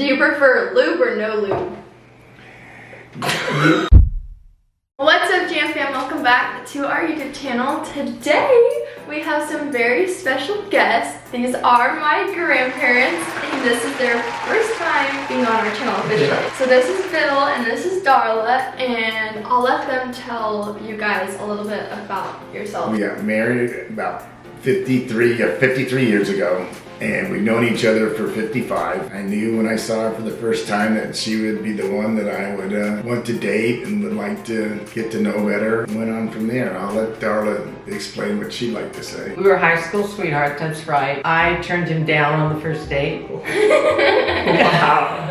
you prefer lube or no lube? What's up, Jam Fam? Welcome back to our YouTube channel. Today we have some very special guests. These are my grandparents, and this is their first time being on our channel officially. So this is Bill and this is Darla, and I'll let them tell you guys a little bit about yourself. We got married about 53 years ago, and we've known each other for 55. I knew when I saw her for the first time that she would be the one that I would want to date and would like to get to know better. Went on from there. I'll let Darla explain what she'd like to say. We were high school sweethearts, that's right. I turned him down on the first date. Wow.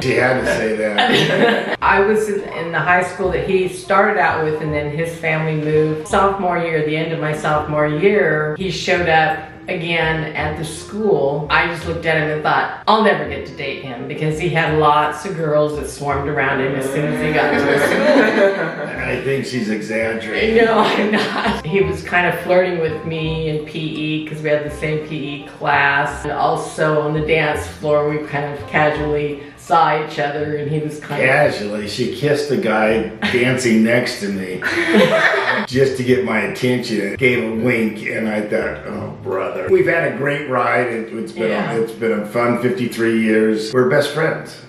She had to say that. I was in the high school that he started out with, and then his family moved. Sophomore year, the end of my sophomore year, he showed up again at the school. I just looked at him and thought, I'll never get to date him because he had lots of girls that swarmed around him as soon as he got to the school. I think she's exaggerating. No, I'm not. He was kind of flirting with me in PE because we had the same PE class. And also on the dance floor, we kind of casually saw each other, and he was kind Casually, she kissed the guy dancing next to me just to get my attention. Gave a wink, and I thought, oh brother. We've had a great ride. It's been a fun 53 years. We're best friends.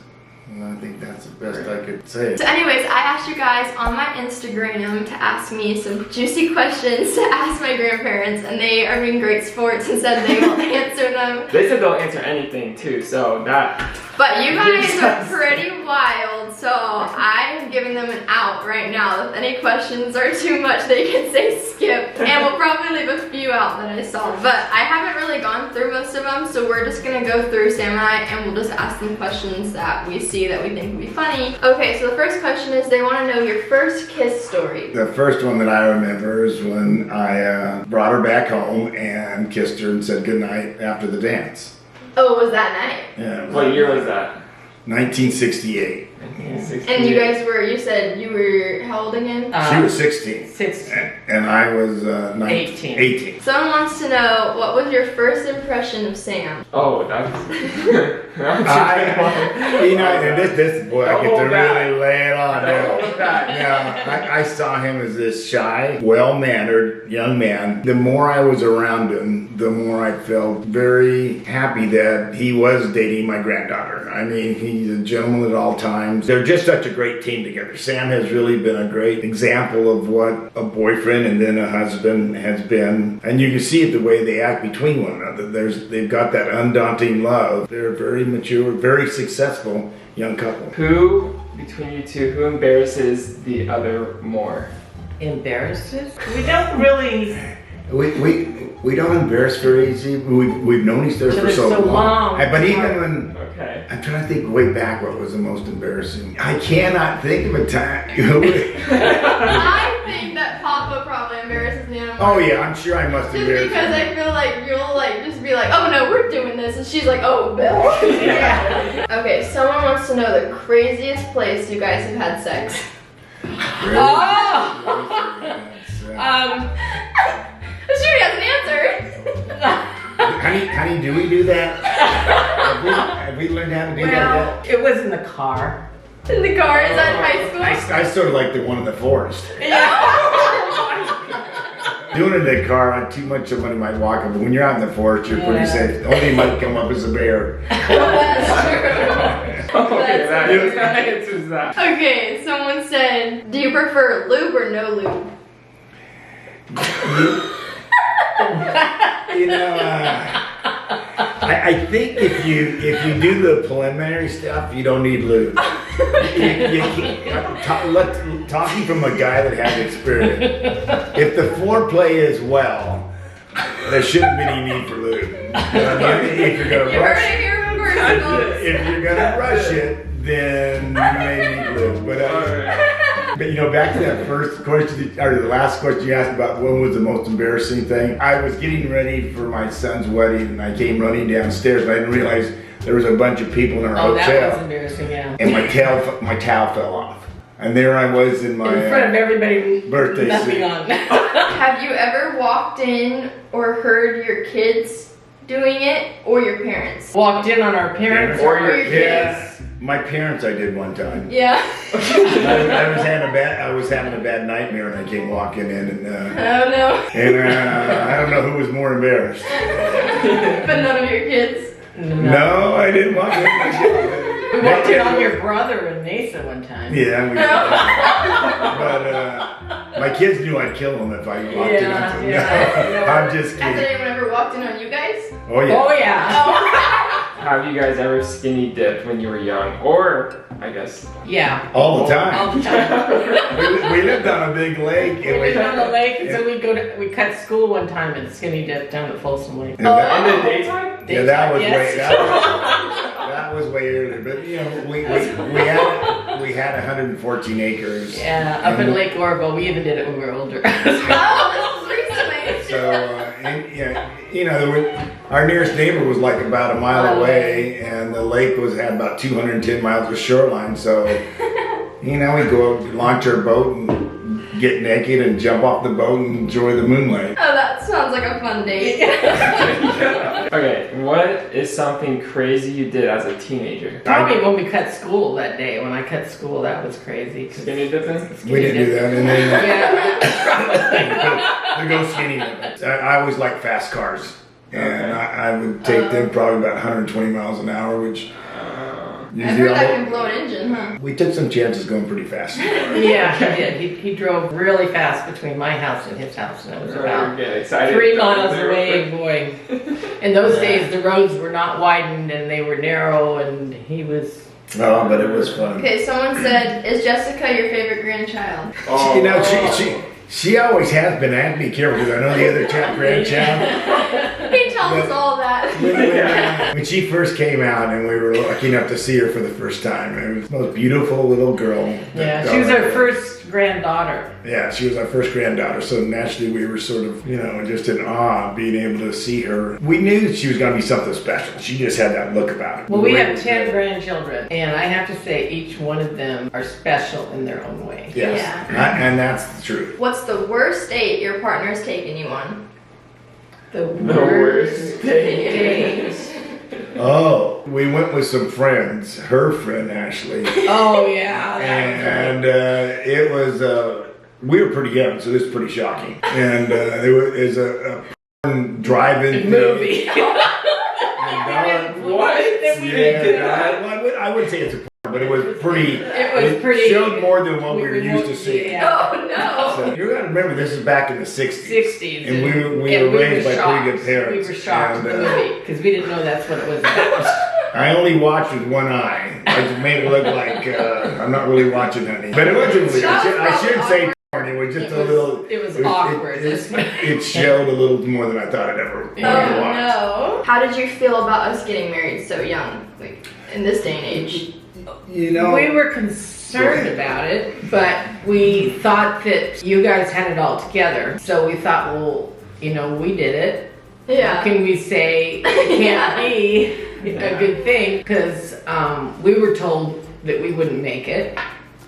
And I think that's the best I could say. So anyways, I asked you guys on my Instagram to ask me some juicy questions to ask my grandparents, and they are being great sports and said they will answer them. They said they'll answer anything too, so that... But you guys are pretty wild, so I'm giving them an out right now. If any questions are too much, they can say skip, and we'll probably leave a few out that I saw. But I haven't really gone through most of them, so we're just gonna go through Sam and I, and we'll just ask them questions that we see that we think would be funny. Okay, so the first question is they want to know your first kiss story. The first one that I remember is when I brought her back home and kissed her and said goodnight after the dance. Oh, was that night? Yeah. What year was that? 1968. And you guys were, you said you were how old again? She was 16. 16. And I was 18. Someone wants to know, what was your first impression of Sam? Oh, that's... this boy, I get to really lay it on now. Yeah. I saw him as this shy, well-mannered young man. The more I was around him, the more I felt very happy that he was dating my granddaughter. I mean, he's a gentleman at all times. They're just such a great team together. Sam has really been a great example of what a boyfriend and then a husband has been. And you can see it the way they act between one another. They've got that undaunting love. They're very mature, very successful young couple. Who, between you two, who embarrasses the other more? Embarrasses? We don't really... We don't embarrass very easy. We've known each other for so long. But even when I'm trying to think way back, what was the most embarrassing? I cannot think of a time. I think that Papa probably embarrasses me. Oh yeah, I'm sure I must embarrass. Just because I feel like you'll like just be like, oh no, we're doing this, and she's like, oh Bill. Yeah. Okay, someone wants to know the craziest place you guys have had sex. She has an answer. Honey, do we do that? Have we learned how to do that yet? It was in the car. In the car? Is that in high school? I sort of like the one in the forest. Doing it in the car, too much somebody might walk up. But when you're out in the forest, you're pretty safe. The only might come up as a bear. Okay, someone said, do you prefer lube or no lube? You know, I think if you do the preliminary stuff, you don't need lube. Talking from a guy that has experience, if the foreplay is well, there shouldn't be any need for lube. If you're gonna rush it, then you may need lube. But you know, back to that first question, or the last question you asked about when was the most embarrassing thing. I was getting ready for my son's wedding, and I came running downstairs, and I didn't realize there was a bunch of people in our hotel. That was embarrassing, yeah. And my towel fell off. And there I was in my in front of everybody, birthday suit. on. Have you ever walked in or heard your kids doing it, or your parents? Walked in on our parents or your kids. My parents, I did one time. Yeah. I was having a bad nightmare, and I came walking in, and Oh no. I don't know who was more embarrassed. But none of your kids. No, I didn't walk in. We walked in on your brother in Mesa one time. Yeah, but my kids knew I'd kill them if I walked in on them. Yeah. I'm just Has kidding. anyone ever walked in on you guys? Oh yeah. Oh yeah. Have you guys ever skinny dipped when you were young? Or, I guess, Yeah. All the All time. the time. We lived on a big lake. We lived on the lake, and so we cut school one time and skinny dipped down at Folsom Lake. And that- in the daytime? Yeah, that was Yes. that was way earlier. But you know, we had 114 acres. Yeah, up in Lake Orville. We even did it when we were older. Oh, this is recently. So and, yeah, you know, our nearest neighbor was like about a mile away, and the lake had about 210 miles of shoreline. So you know, we go out, launch our boat, and get naked and jump off the boat and enjoy the moonlight. Oh, that sounds like a fun date. Okay, what is something crazy you did as a teenager? Probably when we cut school that day. When I cut school, that was crazy. 'Cause Skinny dipping? We didn't do that, and then Yeah. we go skinny. I always liked fast cars, and I would take them probably about 120 miles an hour, which I've usually heard that can blow an engine, huh? we took some chances going pretty fast. Yeah, he did. He drove really fast between my house and his house, and it was about Get excited. 3 miles away. Boy, in those days the roads were not widened and they were narrow, and he was. Oh, but it was fun. Okay, someone said, is Jessica your favorite grandchild? Oh, You know, she always has been. I have to be careful because I know the other grandchild. He tells us all that. When she first came out and we were lucky enough to see her for the first time, it was the most beautiful little girl. Yeah, she was our first granddaughter. Yeah, she was our first granddaughter, so naturally we were sort of, you know, just in awe of being able to see her. We knew that she was going to be something special. She just had that look about it. Well, we have 10 grandchildren, and I have to say each one of them are special in their own way. Yes, Yeah. and that's the truth. What's the worst date your partner's taken you on? The worst date. Oh, we went with some friends, her friend Ashley, Oh yeah. and it was, we were pretty young, so this is pretty shocking. And there was a drive-in Movie. What? Yeah, I wouldn't say it's a porn, but it was pretty. It was showed more than what we were used to seeing. Yeah. Oh no. So you got to remember, this is back in the '60s. 60s. And we and were raised by shocked. pretty good parents. We were shocked And, at the movie because we didn't know that's what it was about. I only watched with one eye. I just made it look like I'm not really watching any. But it wasn't weird. I shouldn't say porn. It was just a little. It was awkward. It showed a little more than I thought I'd ever wanted to Oh watch. no. How did you feel about us getting married so young, like in this day and age? You know, We were concerned about it, but we thought that you guys had it all together. So we thought, well, you know, we did it. How Yeah. can we say it can't be a good thing? Because we were told that we wouldn't make it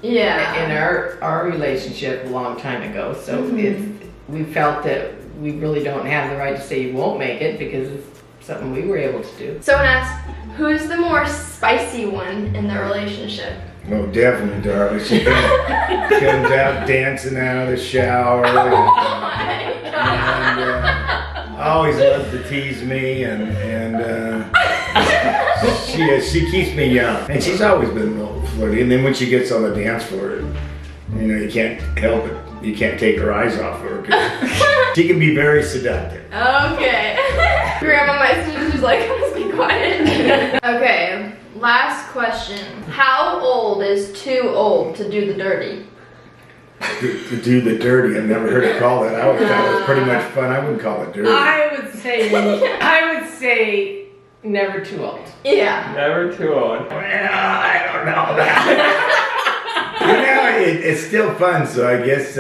Yeah. in our relationship a long time ago. So we felt that we really don't have the right to say you won't make it because it's something we were able to do. Someone asked, who's the more spicy one in the relationship? oh, definitely, darling. She comes out dancing out of the shower. And always loves to tease me, and she keeps me young, and she's always been a little flirty. And then when she gets on the dance floor, you know, you can't help it. You can't take her eyes off her. 'Cause she can be very seductive. Okay. Grandma might see, she's like, let's be quiet. Okay, last question. How old is too old to do the dirty? To do the dirty, I've never heard it called that. I always thought it was pretty much fun. I wouldn't call it dirty. I would say never too old. Yeah. Never too old. Well, I don't know that. You know, it's still fun, so I guess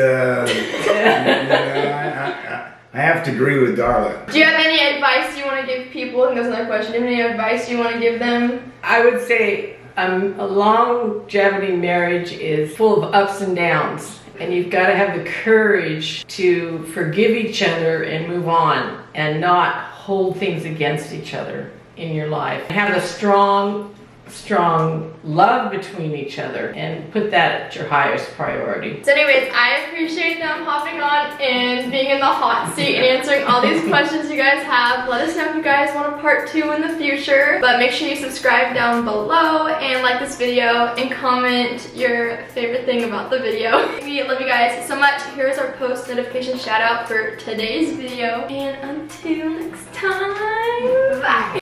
I have to agree with Darla. Do you have any advice you want to give people? I think that's another question. Do you have any advice you want to give them? I would say a longevity marriage is full of ups and downs, and you've got to have the courage to forgive each other and move on and not hold things against each other in your life. Have a strong strong love between each other and put that at your highest priority. So anyways, I appreciate them hopping on and being in the hot seat and answering all these questions you guys have. Let us know if you guys want a part 2 in the future, but make sure you subscribe down below and like this video and comment your favorite thing about the video. We love you guys so much. Here's our post notification shout out for today's video, and until next time, bye.